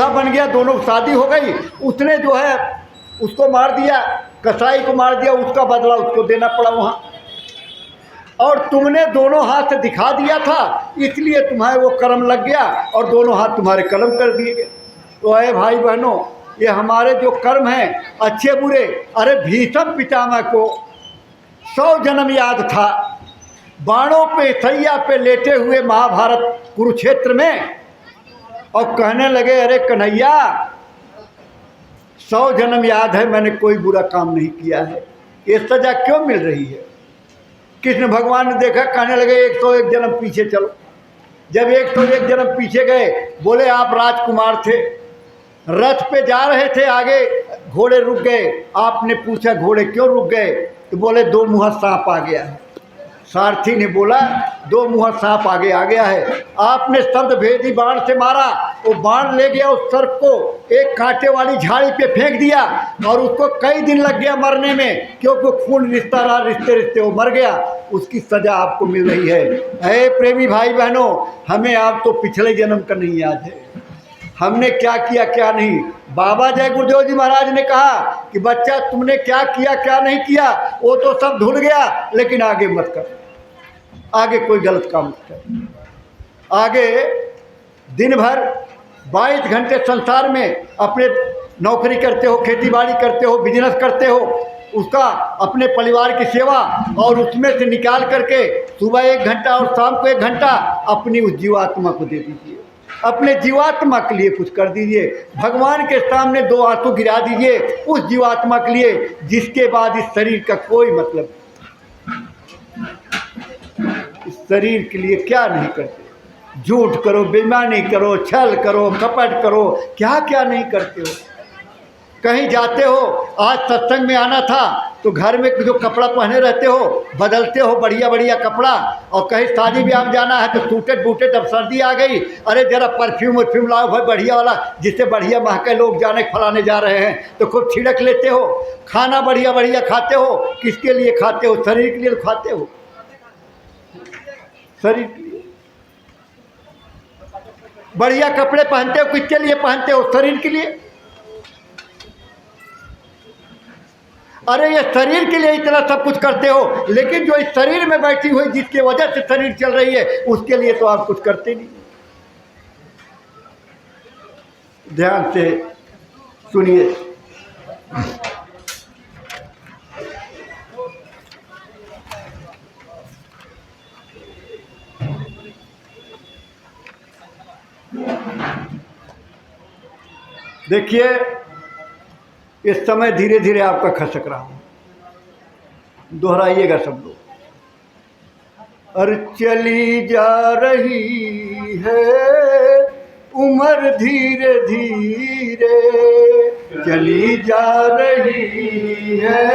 दूल्हा बन गया, दोनों की शादी हो गई। उसने जो है उसको मार दिया, कसाई को मार दिया, उसका बदला उसको देना पड़ा वहाँ। और तुमने दोनों हाथ दिखा दिया था, इसलिए तुम्हारे वो कर्म लग गया और दोनों हाथ तुम्हारे कलम कर दिए गए। तो अरे भाई बहनों, ये हमारे जो कर्म हैं अच्छे बुरे, अरे भीष्म पितामह को 100 जन्म याद था, बाणों पे सैया पे लेटे हुए महाभारत कुरुक्षेत्र में, और कहने लगे अरे कन्हैया 100 जन्म याद है, मैंने कोई बुरा काम नहीं किया है, ये सजा क्यों मिल रही है। कृष्ण भगवान ने देखा, कहने लगे 101 जन्म पीछे चलो। जब 101 जन्म पीछे गए, बोले आप राजकुमार थे, रथ पे जा रहे थे, आगे घोड़े रुक गए। आपने पूछा घोड़े क्यों रुक गए, तो बोले 2 मुँहा सांप आ गया है। सारथी ने बोला 2 मुँहा सांप आगे आ गया है। आपने शब्द भेदी बाण से मारा, वो बाण ले गया उस सर्प को एक कांटे वाली झाड़ी पे फेंक दिया, और उसको कई दिन लग गया मरने में, क्योंकि खून रिश्ता रहा, रिश्ते रिश्ते वो मर गया। उसकी सजा आपको मिल रही है। अरे प्रेमी भाई बहनों, हमें आप तो पिछले जन्म का नहीं याद है, हमने क्या किया क्या नहीं। बाबा जय गुरुदेव जी महाराज ने कहा कि बच्चा तुमने क्या किया क्या नहीं किया वो तो सब भूल गया, लेकिन आगे मत कर, आगे कोई गलत काम मत कर। आगे दिन भर 22 घंटे संसार में अपने नौकरी करते हो, खेती बाड़ी करते हो, बिजनेस करते हो, उसका अपने परिवार की सेवा, और उसमें से निकाल करके सुबह 1 घंटा और शाम को 1 घंटा अपनी उस जीवात्मा को दे दीजिए। अपने जीवात्मा के लिए कुछ कर दीजिए। भगवान के सामने 2 आंसू गिरा दीजिए उस जीवात्मा के लिए, जिसके बाद इस शरीर का कोई मतलब, इस शरीर के लिए क्या नहीं करते। झूठ करो, बेईमानी करो, छल करो, कपट करो, क्या क्या नहीं करते हो। कहीं जाते हो, आज सत्संग में आना था तो घर में जो कपड़ा पहने रहते हो बदलते हो, बढ़िया बढ़िया कपड़ा, और कहीं शादी ब्याह में जाना है तो टूटेट बूटेट, अब सर्दी आ गई, अरे जरा परफ्यूम वर्फ्यूम लाओ भाई बढ़िया वाला, जिससे बढ़िया महके, लोग जाने फलाने जा रहे हैं तो खूब छिड़क लेते हो। खाना बढ़िया बढ़िया खाते हो, किसके लिए खाते हो, शरीर के लिए खाते हो, शरीर के लिए। बढ़िया कपड़े पहनते हो, किसके लिए पहनते हो, शरीर के लिए। अरे ये शरीर के लिए इतना सब कुछ करते हो, लेकिन जो इस शरीर में बैठी हुई जिसकी वजह से शरीर चल रही है उसके लिए तो आप कुछ करते नहीं। ध्यान से सुनिए। देखिए इस समय धीरे धीरे आपका खसक रहा हूं, दोहराइएगा सब लोग। और चली जा रही है उम्र धीरे धीरे, चली जा रही है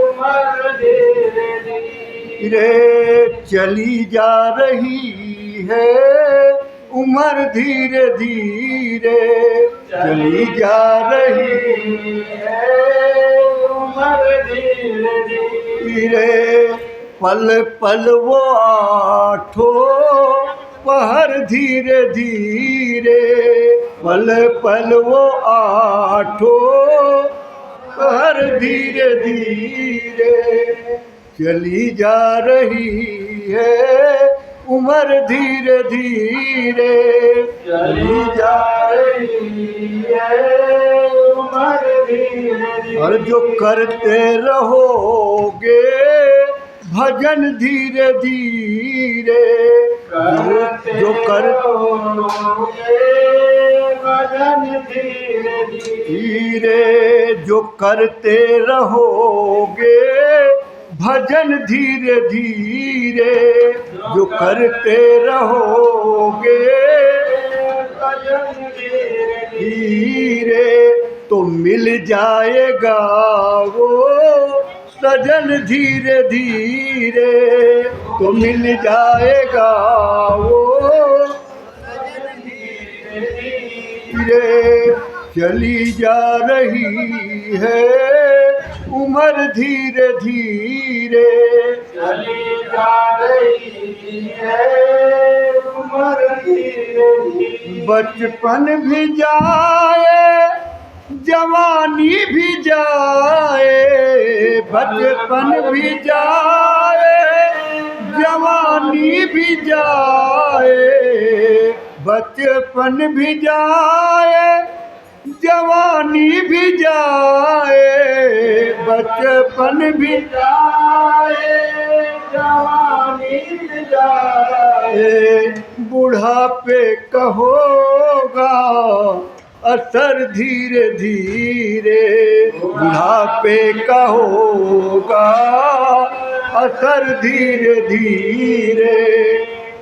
उम्र धीरे धीरे, चली जा रही है उम्र धीरे धीरे, चली जा रही है उम्र धीरे धीरे। पल पल वो आठों पहर धीरे धीरे, पल पल वो आठों पहर धीरे धीरे, चली जा रही है उम्र धीरे धीरे, चली जा रही है उम्र धीरे धीरे। और जो करते रहोगे भजन धीरे धीरे, जो करोगे भजन धीरे धीरे, जो करते रहोगे भजन धीरे धीरे, जो करते रहोगे भजन धीरे धीरे, तो मिल जाएगा वो सजन धीरे धीरे, तो मिल जाएगा वो सजन धीरे धीरे। चली जा रही है उम्र धीरे धीरे, चली जा रही बचपन भी जाए जवानी भी जाए, बचपन भी जाए जवानी भी जाए, बचपन भी जाए जवानी भी जाए, बचपन भी जाए जवानी भी जाए, बुढ़ापे का होगा असर धीरे धीरे, बुढ़ापे का होगा असर धीरे धीरे,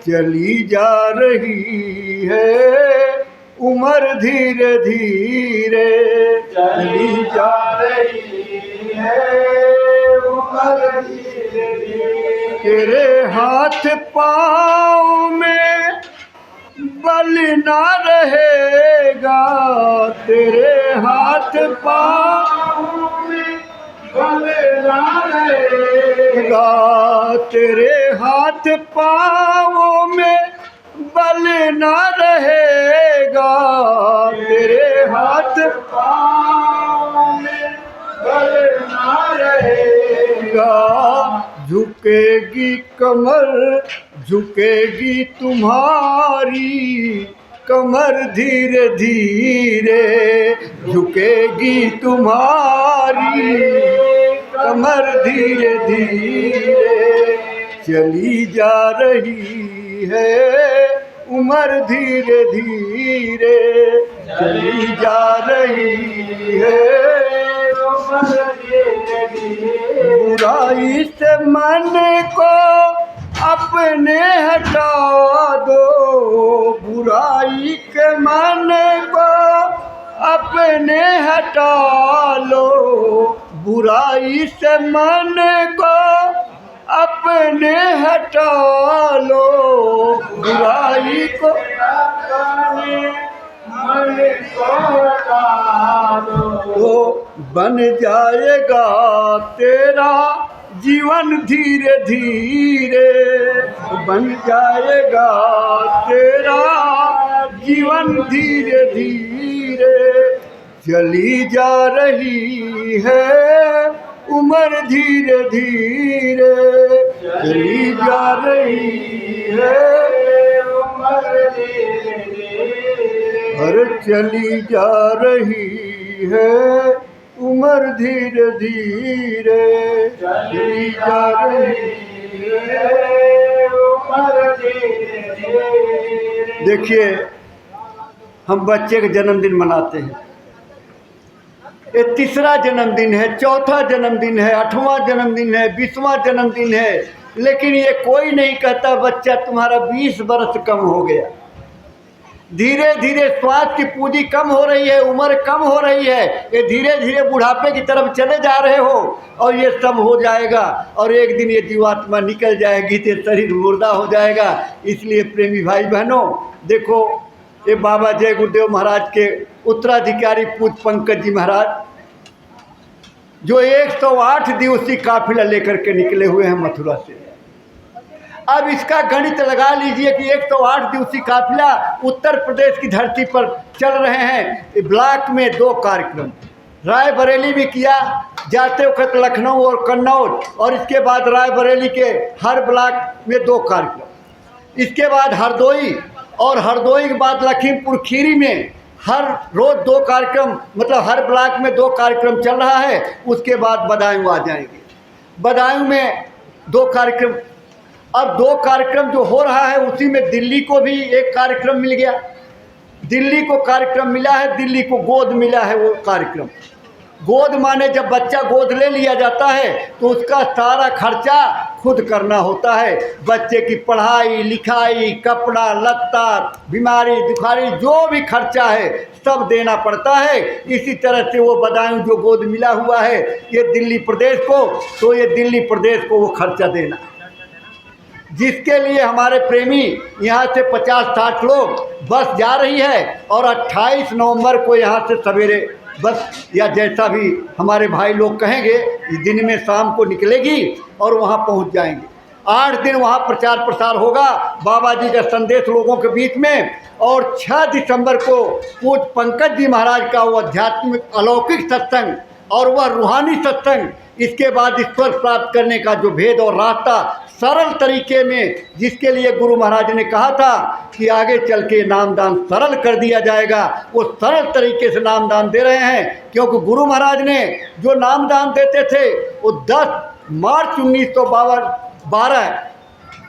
चली जा रही है उम्र धीरे धीरे, चली जा रही है उम्र धीरे धीरे, तेरे हाथ पाँव में बल ना रहेगा, तेरे हाथ पाँव में बल ना रहेगा, तेरे हाथ पाँव में बल ना रहेगा, तेरे हाथ पाँव में बल ना रहेगा, झुकेगी कमर झुकेगी तुम्हारी कमर धीरे धीरे, झुकेगी तुम्हारी कमर धीरे धीरे, चली जा रही है उम्र धीरे धीरे, चली जा रही है उम्र धीरे धीरे, बुराई से मन को अपने हटा दो, बुराई के मन को अपने हटा लो, बुराई से मन को अपने हटा लो, बुराई को अपने मन को हटा लो, तो बन जाएगा तेरा जीवन धीरे धीरे, बन जाएगा तेरा जीवन धीरे धीरे, चली जा रही है उम्र धीरे धीरे, चली जा रही है उम्र धीरे धीरे, हर चली जा रही है उम्र धीरे धीरे, चली जा रही है उम्र धीरे धीरे। देखिए, हम बच्चे का जन्मदिन मनाते हैं, ये तीसरा जन्मदिन है, चौथा जन्मदिन है, 8वां जन्मदिन है, 20वां जन्मदिन है, लेकिन ये कोई नहीं कहता बच्चा तुम्हारा 20 वर्ष कम हो गया। धीरे धीरे स्वास्थ्य की पूंजी कम हो रही है, उम्र कम हो रही है, ये धीरे धीरे बुढ़ापे की तरफ चले जा रहे हो, और ये सब हो जाएगा और एक दिन ये जीवात्मा निकल जाएगी तो शरीर मुर्दा हो जाएगा। इसलिए प्रेमी भाई बहनों, देखो ये बाबा जय गुरुदेव महाराज के उत्तराधिकारी पूज्य पंकज जी महाराज जो 108 दिवसीय काफिला लेकर के निकले हुए हैं मथुरा से। अब इसका गणित लगा लीजिए कि 108 दिवसीय काफिला उत्तर प्रदेश की धरती पर चल रहे हैं। ब्लॉक में 2 कार्यक्रम, रायबरेली भी किया, जाते वक्त लखनऊ और कन्नौज, और इसके बाद रायबरेली के हर ब्लॉक में 2 कार्यक्रम, इसके बाद हरदोई, और हरदोई के बाद लखीमपुर खीरी में हर रोज़ 2 कार्यक्रम, मतलब हर ब्लॉक में 2 कार्यक्रम चल रहा है। उसके बाद बदायूं आ जाएंगे, बदायूं में 2 कार्यक्रम। अब 2 कार्यक्रम जो हो रहा है उसी में दिल्ली को भी एक कार्यक्रम मिल गया, दिल्ली को कार्यक्रम मिला है, दिल्ली को गोद मिला है। वो कार्यक्रम गोद माने जब बच्चा गोद ले लिया जाता है तो उसका सारा खर्चा खुद करना होता है। बच्चे की पढ़ाई लिखाई, कपड़ा लत्ता, बीमारी दुखारी, जो भी खर्चा है सब देना पड़ता है। इसी तरह से वो बदायूं जो गोद मिला हुआ है ये दिल्ली प्रदेश को, तो ये दिल्ली प्रदेश को वो खर्चा देना, जिसके लिए हमारे प्रेमी यहाँ से 50-60 लोग बस जा रही है, और 28 नवंबर को यहाँ से सवेरे बस या जैसा भी हमारे भाई लोग कहेंगे दिन में शाम को निकलेगी और वहाँ पहुँच जाएंगे। 8 दिन वहाँ प्रचार प्रसार होगा बाबा जी का संदेश लोगों के बीच में। और 6 दिसंबर को पूज्य पंकज जी महाराज का वो आध्यात्मिक अलौकिक सत्संग और वह रूहानी सत्संग, इसके बाद ईश्वर प्राप्त करने का जो भेद और रास्ता सरल तरीके में, जिसके लिए गुरु महाराज ने कहा था कि आगे चल के नामदान सरल कर दिया जाएगा, वो सरल तरीके से नामदान दे रहे हैं। क्योंकि गुरु महाराज ने जो नामदान देते थे वो 10 मार्च 1912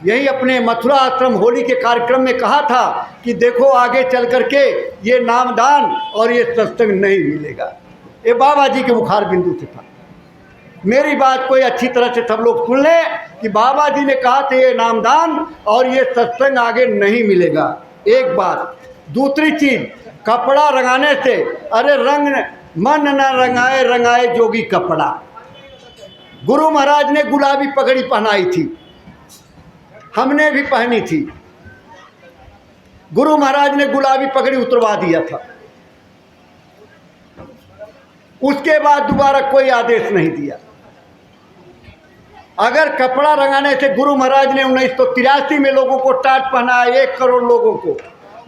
यही अपने मथुरा आश्रम होली के कार्यक्रम में कहा था कि देखो आगे चल करके ये नामदान और ये सत्संग नहीं मिलेगा। ये बाबा जी के मुखार बिंदु से था। मेरी बात कोई अच्छी तरह से सब लोग सुन लें कि बाबा जी ने कहा था ये नामदान और ये सत्संग आगे नहीं मिलेगा। एक बात। दूसरी चीज, कपड़ा रंगाने से, अरे रंग मन न रंगाए रंगाए जोगी कपड़ा। गुरु महाराज ने गुलाबी पगड़ी पहनाई थी, हमने भी पहनी थी। गुरु महाराज ने गुलाबी पगड़ी उतरवा दिया था, उसके बाद दोबारा कोई आदेश नहीं दिया। अगर कपड़ा रंगाने से गुरु महाराज ने 1983 में लोगों को टाट पहनाया, 1 करोड़ लोगों को,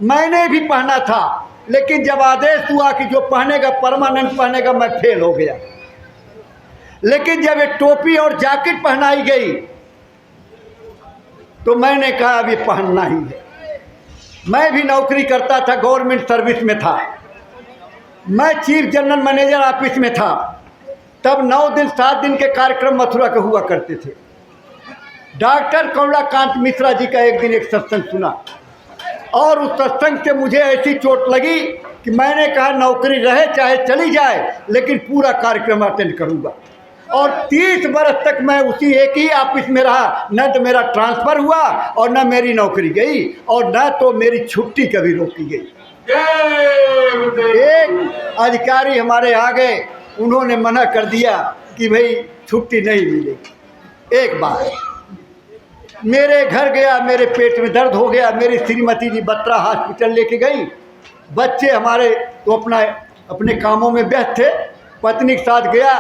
मैंने भी पहना था, लेकिन जब आदेश हुआ कि जो पहनेगा परमानेंट पहनेगा, मैं फेल हो गया। लेकिन जब ये टोपी और जैकेट पहनाई गई तो मैंने कहा अब ये पहनना ही है। मैं भी नौकरी करता था, गवर्नमेंट सर्विस में था, मैं चीफ जनरल मैनेजर ऑफिस में था। तब 9 दिन 7 दिन के कार्यक्रम मथुरा के हुआ करते थे। डॉक्टर कमलाकांत मिश्रा जी का एक दिन एक सत्संग सुना और उस सत्संग से मुझे ऐसी चोट लगी कि मैंने कहा नौकरी रहे चाहे चली जाए, लेकिन पूरा कार्यक्रम अटेंड करूंगा। और 30 बरस तक मैं उसी एक ही ऑफिस में रहा। न तो मेरा ट्रांसफ़र हुआ और न मेरी नौकरी गई और न तो मेरी छुट्टी कभी रोकी गई। एक अधिकारी हमारे आ गए, उन्होंने मना कर दिया कि भाई छुट्टी नहीं मिलेगी। एक बार मेरे घर गया, मेरे पेट में दर्द हो गया, मेरी श्रीमती जी बत्रा हॉस्पिटल लेके गई। बच्चे हमारे तो अपने कामों में व्यस्त थे, पत्नी के साथ गया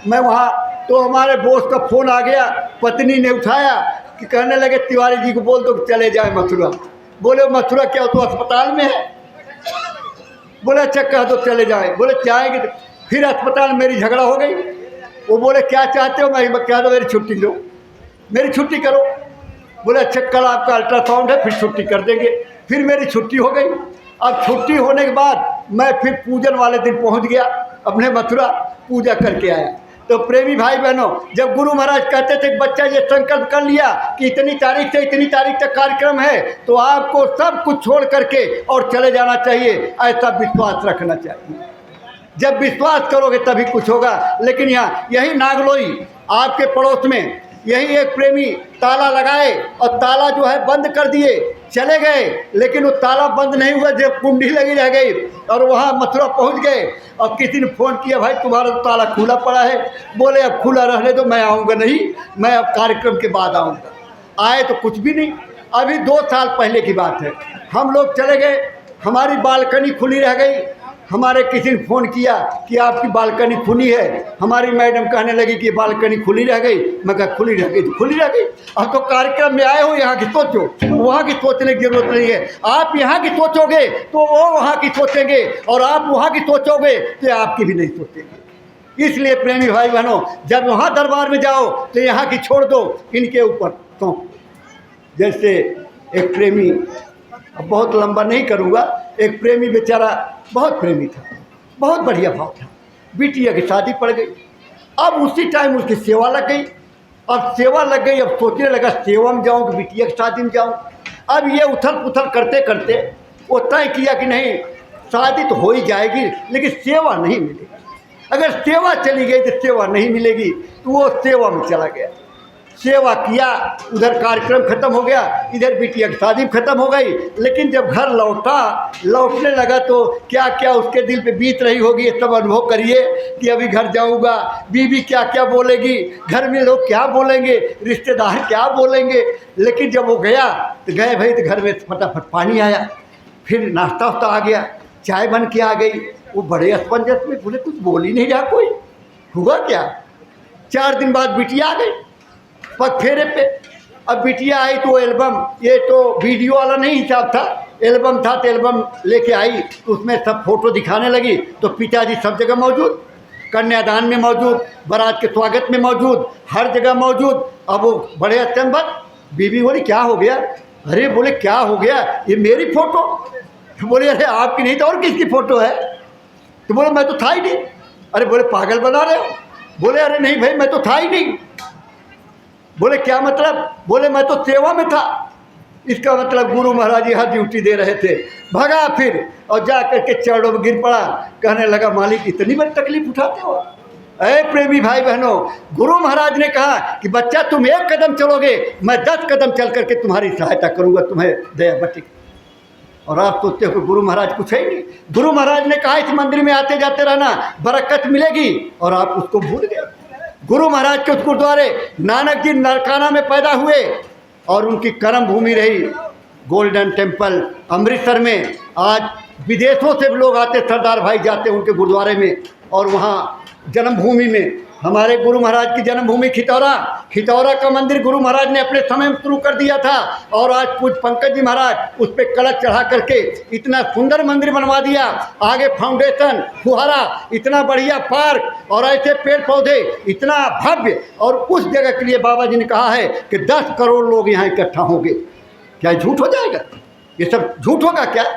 मैं वहाँ, तो हमारे बॉस का फ़ोन आ गया। पत्नी ने उठाया कि कहने लगे तिवारी जी को बोल दो कि चले जाए मथुरा। बोले मथुरा क्या, तो अस्पताल में है? बोले अच्छा कह दो चले जाए। बोले जाएंगे। फिर अस्पताल मेरी झगड़ा हो गई। वो बोले क्या चाहते हो? मैं कह दो मेरी छुट्टी लो, मेरी छुट्टी करो। बोले अच्छा कल आपका अल्ट्रासाउंड है, फिर छुट्टी कर देंगे। फिर मेरी छुट्टी हो गई। अब छुट्टी होने के बाद मैं फिर पूजन वाले दिन पहुंच गया अपने मथुरा, पूजा करके आया। तो प्रेमी भाई बहनों, जब गुरु महाराज कहते थे बच्चा ये संकल्प कर लिया कि इतनी तारीख से इतनी तारीख तक कार्यक्रम है, तो आपको सब कुछ छोड़ करके और चले जाना चाहिए, ऐसा विश्वास रखना चाहिए। जब विश्वास करोगे तभी कुछ होगा। लेकिन यहाँ यही नागलोई आपके पड़ोस में यही एक प्रेमी ताला लगाए और ताला जो है बंद कर दिए, चले गए। लेकिन वो ताला बंद नहीं हुआ, जब कुंडी लगी रह गई और वहाँ मथुरा पहुँच गए। और किसी ने फ़ोन किया भाई तुम्हारा तो ताला खुला पड़ा है। बोले अब खुला रहने दो, मैं आऊँगा नहीं, मैं अब कार्यक्रम के बाद आऊँगा। आए तो कुछ भी नहीं। अभी 2 साल पहले की बात है, हम लोग चले गए, हमारी बालकनी खुली रह गई। हमारे किसी ने फ़ोन किया कि आपकी बालकनी खुली है। हमारी मैडम कहने लगी कि बालकनी खुली रह गई। मैं कहा खुली रह गई तो खुली रह गई। अब तो कार्यक्रम में आए हो, यहाँ की सोचो, वहाँ की सोचने की जरूरत नहीं है। आप यहाँ की सोचोगे तो वो वहाँ की सोचेंगे, और आप वहाँ की सोचोगे तो आपकी भी नहीं सोचेंगे। इसलिए प्रेमी भाई बहनों, जब वहाँ दरबार में जाओ तो यहाँ की छोड़ दो, इनके ऊपर सौंप। जैसे एक प्रेमी, अब बहुत लंबा नहीं करूँगा, एक प्रेमी बेचारा बहुत प्रेमी था, बहुत बढ़िया भाव था। बिटिया की शादी पड़ गई। अब उसी टाइम उसकी सेवा लग गई। अब सेवा लग गई, अब सोचने लगा सेवा में जाऊँ कि बिटिया की शादी में जाऊँ। अब ये उथल पुथल करते करते वो तय किया कि नहीं, शादी तो हो ही जाएगी लेकिन सेवा नहीं मिलेगी। अगर सेवा चली गई तो सेवा नहीं मिलेगी, तो वो सेवा में चला गया। सेवा किया, उधर कार्यक्रम खत्म हो गया, इधर बिटिया की शादी खत्म हो गई। लेकिन जब घर लौटने लगा तो क्या क्या उसके दिल पे बीत रही होगी, ये सब अनुभव करिए कि अभी घर जाऊंगा, बीवी क्या क्या बोलेगी, घर में लोग क्या बोलेंगे, रिश्तेदार क्या बोलेंगे। लेकिन जब वो गया तो गए भाई, तो घर में फटाफट पानी आया, फिर नाश्ता वास्ता आ गया, चाय बन के आ गई। वो बड़े असमंजस में, बोले कुछ बोल ही नहीं रहा, कोई हुआ क्या। 4 दिन बाद बिटिया आ गई पग फेरे पे। अब बिटिया आई तो एल्बम, ये तो वीडियो वाला नहीं हिसाब था, एल्बम था तो एल्बम लेके आई, तो उसमें सब फोटो दिखाने लगी। तो पिताजी सब जगह मौजूद, कन्यादान में मौजूद, बारात के स्वागत में मौजूद, हर जगह मौजूद। अब वो बड़े अचंभत, बीवी बोली क्या हो गया? अरे बोले क्या हो गया, ये मेरी फोटो। बोले अरे आपकी नहीं तो और किसकी फोटो है? तो बोले मैं तो था ही नहीं। अरे बोले पागल बना रहे हो? बोले अरे नहीं भाई मैं तो था ही नहीं। बोले क्या मतलब? बोले मैं तो सेवा में था। इसका मतलब गुरु महाराज यहाँ ड्यूटी दे रहे थे। भगा फिर और जा करके चरणों में गिर पड़ा, कहने लगा मालिक इतनी बड़ी तकलीफ उठाते हो? अरे प्रेमी भाई बहनों, गुरु महाराज ने कहा कि बच्चा तुम 1 कदम चलोगे, मैं 10 कदम चल करके तुम्हारी सहायता करूँगा, तुम्हें दया बटी। और आप सोचते हो कि गुरु महाराज कुछ है ही नहीं। गुरु महाराज ने कहा इस मंदिर में आते जाते रहना, बरकत मिलेगी, और आप उसको भूल गए। गुरु महाराज के उस गुरुद्वारे नानक जी नरकाना में पैदा हुए और उनकी कर्म भूमि रही गोल्डन टेम्पल अमृतसर में। आज विदेशों से भी लोग आते, सरदार भाई जाते उनके गुरुद्वारे में, और वहाँ जन्मभूमि में हमारे गुरु महाराज की जन्मभूमि खितौरा का मंदिर गुरु महाराज ने अपने समय में शुरू कर दिया था। और आज पूज्य पंकज जी महाराज उस पर कलश चढ़ा करके इतना सुंदर मंदिर बनवा दिया। आगे फाउंडेशन, फुहारा, इतना बढ़िया पार्क और ऐसे पेड़ पौधे, इतना भव्य। और उस जगह के लिए बाबा जी ने कहा है कि 10 करोड़ लोग यहाँ इकट्ठा होंगे। क्या झूठ हो जाएगा? ये सब झूठ होगा क्या?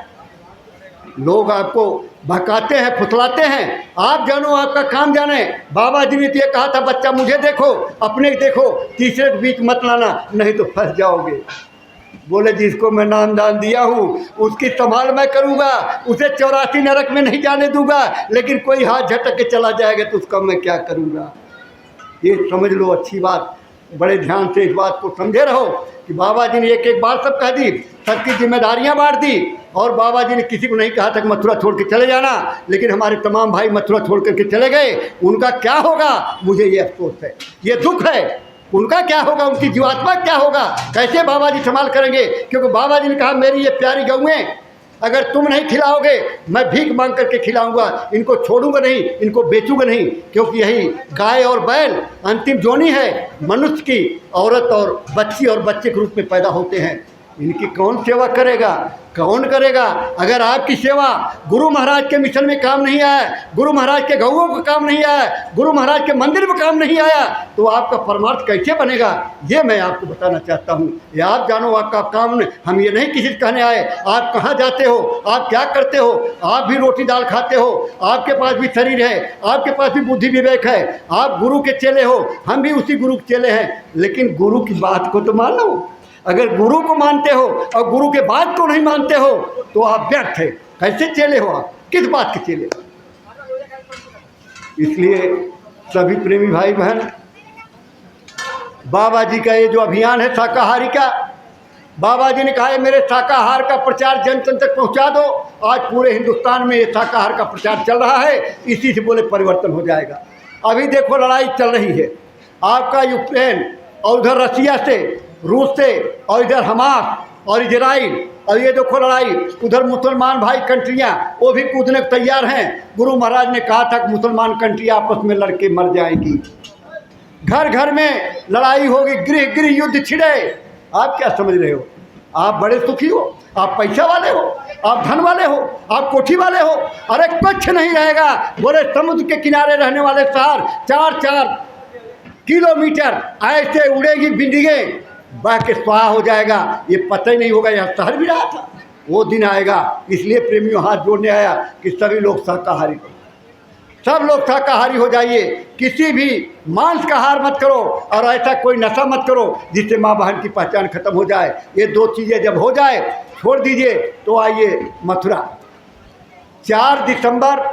लोग आपको भकाते हैं, फुसलाते हैं, आप जानो आपका काम जाने। बाबा जी ने ये कहा था बच्चा मुझे देखो, अपने देखो, तीसरे के बीच मत लाना, नहीं तो फंस जाओगे। बोले जिसको मैं नाम दान दिया हूँ उसकी संभाल मैं करूँगा, उसे 84 नरक में नहीं जाने दूंगा, लेकिन कोई हाथ झटक के चला जाएगा तो उसका मैं क्या करूँगा? ये समझ लो अच्छी बात, बड़े ध्यान से इस बात को समझे रहो कि बाबा जी ने एक एक बार सब कह दी, सबकी जिम्मेदारियां बांट दी। और बाबा जी ने किसी को नहीं कहा था कि मथुरा छोड़ के चले जाना, लेकिन हमारे तमाम भाई मथुरा छोड़ करके चले गए। उनका क्या होगा मुझे ये अफसोस है, ये दुख है। उनका क्या होगा, उनकी जीवात्मा क्या होगा, कैसे बाबा जी संभाल करेंगे? क्योंकि बाबा जी ने कहा मेरी ये प्यारी गऊएं अगर तुम नहीं खिलाओगे मैं भीख मांग करके खिलाऊंगा, इनको छोड़ूंगा नहीं, इनको बेचूंगा नहीं। क्योंकि यही गाय और बैल अंतिम जोनी है, मनुष्य की औरत और बच्ची और बच्चे के रूप में पैदा होते हैं। इनकी कौन सेवा करेगा, कौन करेगा? अगर आपकी सेवा गुरु महाराज के मिशन में काम नहीं आया, गुरु महाराज के गौओं को काम नहीं आया, गुरु महाराज के मंदिर में काम नहीं आया, तो आपका परमार्थ कैसे बनेगा? ये मैं आपको बताना चाहता हूँ। ये आप जानो आपका काम। हम ये नहीं किसी से कहने आए आप कहाँ जाते हो, आप क्या करते हो। आप भी रोटी दाल खाते हो, आपके पास भी शरीर है, आपके पास भी बुद्धि विवेक है, आप गुरु के चेले हो, हम भी उसी गुरु के चेले हैं। लेकिन गुरु की बात को तो मानो। अगर गुरु को मानते हो और गुरु के बात को नहीं मानते हो तो आप व्यर्थ है। कैसे चेले हो आप, किस बात के चेले? इसलिए सभी प्रेमी भाई बहन, बाबा जी का ये जो अभियान है शाकाहारी का, बाबा जी ने कहा है मेरे शाकाहार का प्रचार जन जन तक पहुंचा दो। आज पूरे हिंदुस्तान में ये शाकाहार का प्रचार चल रहा है, इसी से बोले परिवर्तन हो जाएगा। अभी देखो लड़ाई चल रही है आपका यूक्रेन और उधर रसिया से, रूस से, और इधर हमास और इजराइल, और ये देखो लड़ाई उधर मुसलमान भाई कंट्रियां वो भी कूदने को तैयार हैं। गुरु महाराज ने कहा था कि मुसलमान कंट्रियां आपस में लड़के मर जाएंगी, घर घर में लड़ाई होगी, गृह गृह युद्ध छिड़े। आप क्या समझ रहे हो? आप बड़े सुखी हो, आप पैसा वाले हो, आप धन वाले हो, आप कोठी वाले हो? अरे कुछ नहीं रहेगा। बोले समुद्र के किनारे रहने वाले शहर 4-4 किलोमीटर ऐसे उड़ेगी बिल्डिंगें, बह के स्वाहा हो जाएगा, ये पता ही नहीं होगा यहाँ शहर भी रहा था। वो दिन आएगा। इसलिए प्रेमियों हाथ जोड़ने आया कि सभी लोग शाकाहारी हो, सब लोग शाकाहारी हो जाइए। किसी भी मांस का आहार मत करो और ऐसा कोई नशा मत करो जिससे माँ बहन की पहचान खत्म हो जाए। ये 2 चीज़ें जब हो जाए छोड़ दीजिए। तो आइए मथुरा 4 दिसंबर,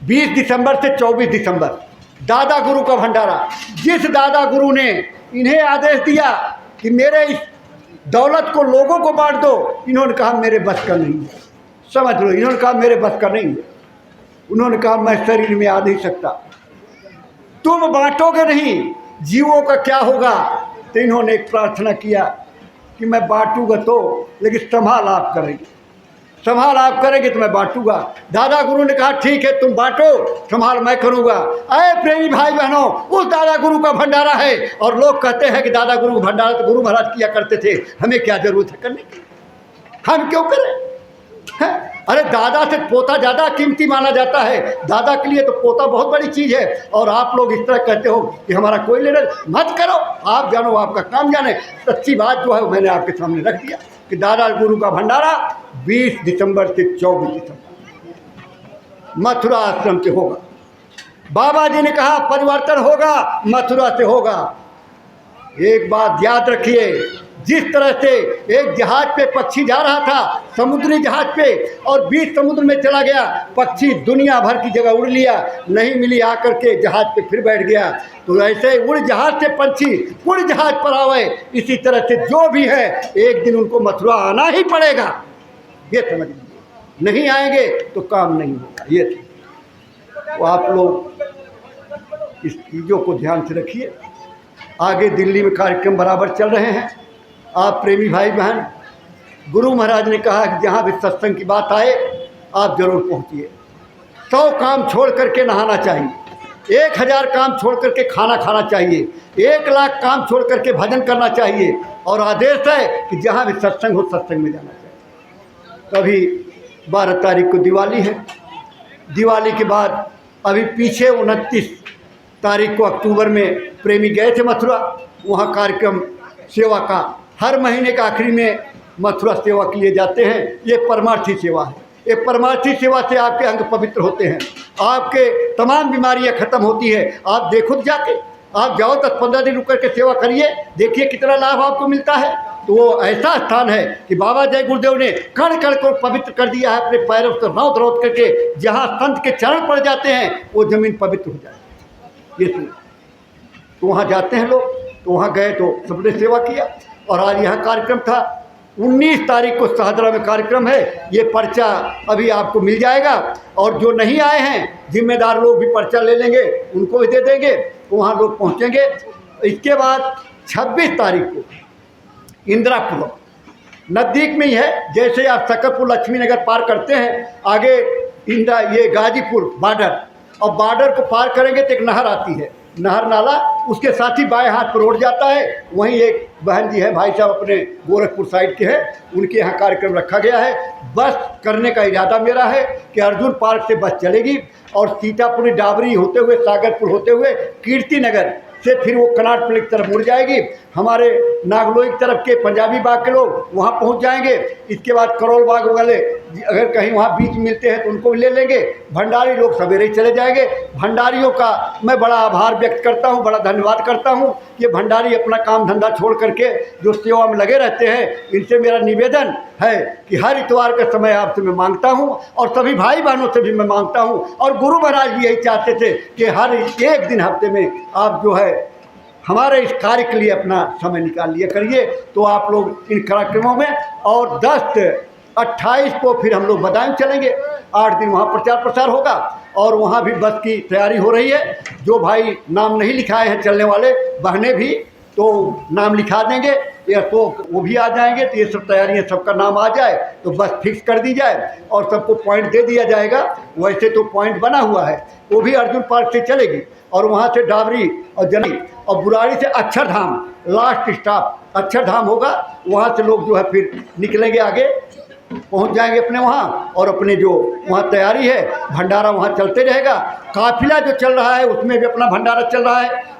20 दिसंबर से 24 दिसंबर दादा गुरु का भंडारा। जिस दादा गुरु ने इन्हें आदेश दिया कि मेरे इस दौलत को लोगों को बांट दो, इन्होंने कहा मेरे बस का नहीं है। समझ लो, इन्होंने कहा मेरे बस का नहीं है। उन्होंने कहा मैं शरीर में आ नहीं सकता, तुम बांटोगे नहीं, जीवों का क्या होगा? तो इन्होंने एक प्रार्थना किया कि मैं बांटूंगा तो, लेकिन संभाल आप करेंगे, संभाल आप करेंगे तो मैं बांटूंगा। दादा गुरु ने कहा ठीक है तुम बांटो, संभाल मैं करूंगा। अरे प्रेमी भाई बहनों, उस दादा गुरु का भंडारा है और लोग कहते हैं कि दादा गुरु का भंडारा तो गुरु महाराज किया करते थे, हमें क्या जरूरत है करने की, हम क्यों करें है? अरे दादा से पोता ज़्यादा कीमती माना जाता है, दादा के लिए तो पोता बहुत बड़ी चीज़ है। और आप लोग इस तरह कहते हो कि हमारा कोई लेना मत करो, आप जानो आपका काम जाने। सच्ची बात जो है मैंने आपके सामने रख दिया कि दादा गुरु का भंडारा 20 दिसंबर से 24 दिसंबर मथुरा आश्रम से होगा। बाबा जी ने कहा परिवर्तन होगा, मथुरा से होगा। एक बात याद रखिए, जिस तरह से एक जहाज पे पक्षी जा रहा था, समुद्री जहाज पे, और बीच समुद्र में चला गया, पक्षी दुनिया भर की जगह उड़ लिया, नहीं मिली, आकर के जहाज पे फिर बैठ गया। तो ऐसे उड़ जहाज से पंछी उड़ जहाज पर आवे, इसी तरह से जो भी है एक दिन उनको मथुरा आना ही पड़ेगा, ये समझ लीजिए। नहीं आएंगे तो काम नहीं होगा। ये तो आप लोग इस चीज़ों को ध्यान से रखिए। आगे दिल्ली में कार्यक्रम बराबर चल रहे हैं। आप प्रेमी भाई बहन, गुरु महाराज ने कहा कि जहाँ भी सत्संग की बात आए आप जरूर पहुँचिए। 100 काम छोड़ करके नहाना चाहिए, 1000 काम छोड़ करके खाना खाना चाहिए, 1 लाख काम छोड़ करके भजन करना चाहिए। और आदेश है कि जहाँ भी सत्संग हो सत्संग में जाना चाहिए। अभी 12 तारीख को दिवाली है, दिवाली के बाद अभी पीछे 29 तारीख को अक्टूबर में प्रेमी गए थे मथुरा। वहाँ कार्यक्रम सेवा का हर महीने का आखिरी में मथुरा सेवा के लिए जाते हैं। ये परमार्थी सेवा है। ये परमार्थी सेवा से आपके अंग पवित्र होते हैं, आपके तमाम बीमारियां खत्म होती है। आप देखो तो जाके, आप जाओ 10-15 दिन रुक करके सेवा करिए, देखिए कितना लाभ आपको मिलता है। तो वो ऐसा स्थान है कि बाबा जय गुरुदेव ने कण कण को पवित्र कर दिया है अपने पैरों से रौद रौद करके। जहाँ संत के चरण पड़ जाते हैं वो जमीन पवित्र हो जाती है। ये तो वहाँ जाते हैं लोग, तो वहाँ गए तो सबने सेवा किया। और आज यहाँ कार्यक्रम था, 19 तारीख को शाहदरा में कार्यक्रम है। ये पर्चा अभी आपको मिल जाएगा, और जो नहीं आए हैं जिम्मेदार लोग भी पर्चा ले लेंगे, उनको भी दे देंगे, तो वहाँ लोग पहुँचेंगे। इसके बाद 26 तारीख को इंदिरापुरम नज़दीक में ही है। जैसे आप सकरपुर लक्ष्मी नगर पार करते हैं, आगे ये गाजीपुर बॉर्डर, और बॉर्डर को पार करेंगे तो एक नहर आती है, नहर नाला, उसके साथ ही बाएं हाथ पर रोड जाता है। वहीं एक बहन जी हैं, भाई साहब अपने गोरखपुर साइड के हैं, उनके यहाँ कार्यक्रम रखा गया है। बस करने का इरादा मेरा है कि अर्जुन पार्क से बस चलेगी और सीतापुर डाबरी होते हुए, सागरपुर होते हुए, कीर्ति नगर से फिर वो कनाट प्ले की तरफ मुड़ जाएगी। हमारे नागलोई की तरफ के पंजाबी बाग के लोग वहाँ पहुँच जाएंगे। इसके बाद करोल बाग वाले अगर कहीं वहाँ बीच मिलते हैं तो उनको भी ले लेंगे। भंडारी लोग सवेरे ही चले जाएंगे। भंडारियों का मैं बड़ा आभार व्यक्त करता हूँ, बड़ा धन्यवाद करता हूँ। ये भंडारी अपना काम धंधा छोड़ करके जो सेवा में लगे रहते हैं, इनसे मेरा निवेदन है कि हर इतवार का समय आपसे मैं मांगता हूँ, और सभी भाई बहनों से भी मैं मांगता हूँ। और गुरु महाराज भी यही चाहते थे कि हर एक दिन हफ्ते में आप जो है हमारे इस कार्य के लिए अपना समय निकाल लिया करिए। तो आप लोग इन कार्यक्रमों में, और 10-28 को फिर हम लोग बदायूं चलेंगे, 8 दिन वहाँ प्रचार प्रसार होगा। और वहाँ भी बस की तैयारी हो रही है। जो भाई नाम नहीं लिखाए हैं चलने वाले बहनें भी, तो नाम लिखा देंगे, या तो वो भी आ जाएंगे। तो ये सब तैयारियां, सबका नाम आ जाए तो बस फिक्स कर दी जाए और सबको पॉइंट दे दिया जाएगा। वैसे तो पॉइंट बना हुआ है, वो भी अर्जुन पार्क से चलेगी, और वहाँ से डाबरी और जनी और बुराड़ी से अक्षरधाम, लास्ट स्टॉप अक्षरधाम होगा। वहाँ से लोग जो है फिर निकलेंगे, आगे पहुंच जाएंगे अपने वहाँ। और अपने जो वहाँ तैयारी है, भंडारा वहाँ चलते रहेगा। काफिला जो चल रहा है उसमें भी अपना भंडारा चल रहा है।